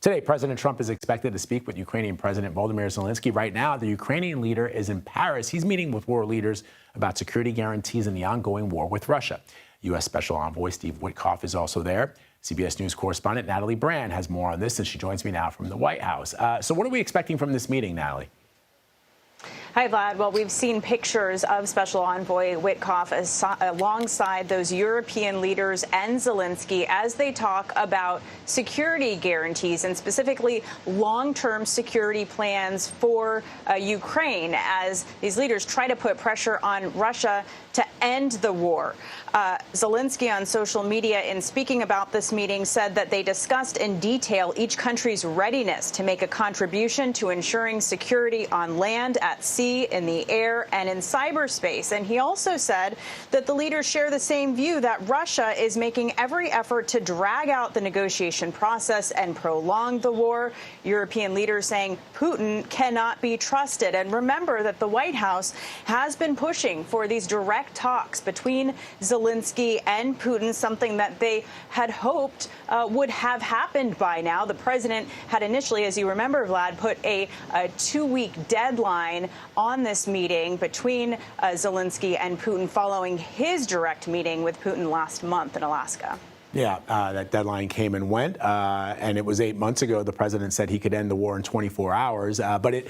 Today, President Trump is expected to speak with Ukrainian President Volodymyr Zelenskyy. Right now, the Ukrainian leader is in Paris. He's meeting with world leaders about security guarantees in the ongoing war with Russia. U.S. Special Envoy Steve Witkoff is also there. CBS News correspondent Natalie Brand has more on this, and she joins me now from the White House. So what are we expecting from this meeting, Natalie? Hi, Vlad. Well, we've seen pictures of Special Envoy Witkoff alongside those European leaders and Zelenskyy as they talk about security guarantees and specifically long-term security plans for Ukraine as these leaders try to put pressure on Russia to end the war. Zelenskyy on social media, in speaking about this meeting, said that they discussed in detail each country's readiness to make a contribution to ensuring security on land, at sea, in the air, and in cyberspace. And he also said that the leaders share the same view that Russia is making every effort to drag out the negotiation process and prolong the war. European leaders saying Putin cannot be trusted. And remember that the White House has been pushing for these direct talks between Zelenskyy and Putin, something that they had hoped would have happened by now. The president had initially, as you remember, Vlad, put a 2-week deadline on this meeting between Zelenskyy and Putin following his direct meeting with Putin last month in Alaska. Yeah, that deadline came and went, and it was 8 months ago. The president said he could end the war in 24 hours. But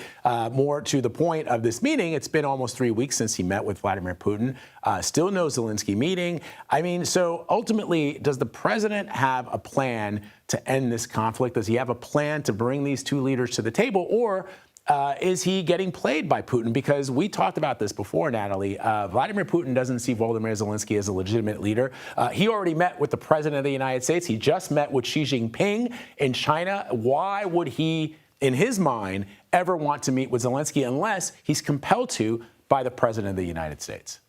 more to the point of this meeting, it's been almost 3 weeks since he met with Vladimir Putin. Still no Zelenskyy meeting. I mean, so ultimately, does the president have a plan to end this conflict? Does he have a plan to bring these two leaders to the table, or is he getting played by Putin? Because we talked about this before, Natalie. Vladimir Putin doesn't see Volodymyr Zelenskyy as a legitimate leader. He already met with the president of the United States. He just met with Xi Jinping in China. Why would he, in his mind, ever want to meet with Zelenskyy unless he's compelled to by the president of the United States?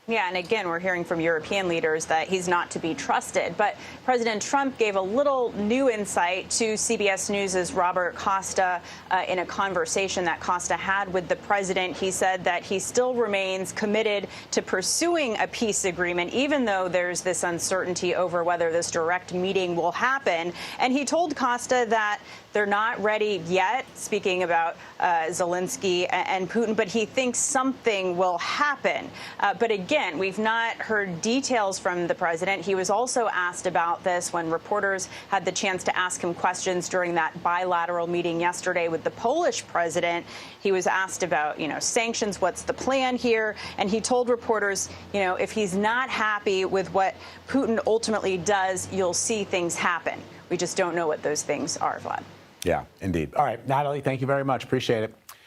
Yeah, and again, we're hearing from European leaders that he's not to be trusted. But President Trump gave a little new insight to CBS News' Robert Costa in a conversation that Costa had with the president. He said that he still remains committed to pursuing a peace agreement, even though there's this uncertainty over whether this direct meeting will happen. And he told Costa that they're not ready yet, speaking about Zelenskyy and Putin, but he thinks something will happen. But again, we've not heard details from the president. He was also asked about this when reporters had the chance to ask him questions during that bilateral meeting yesterday with the Polish president. He was asked about, sanctions, what's the plan here? And he told reporters, if he's not happy with what Putin ultimately does, you'll see things happen. We just don't know what those things are, Vlad. Yeah, indeed. All right, Natalie, thank you very much. Appreciate it.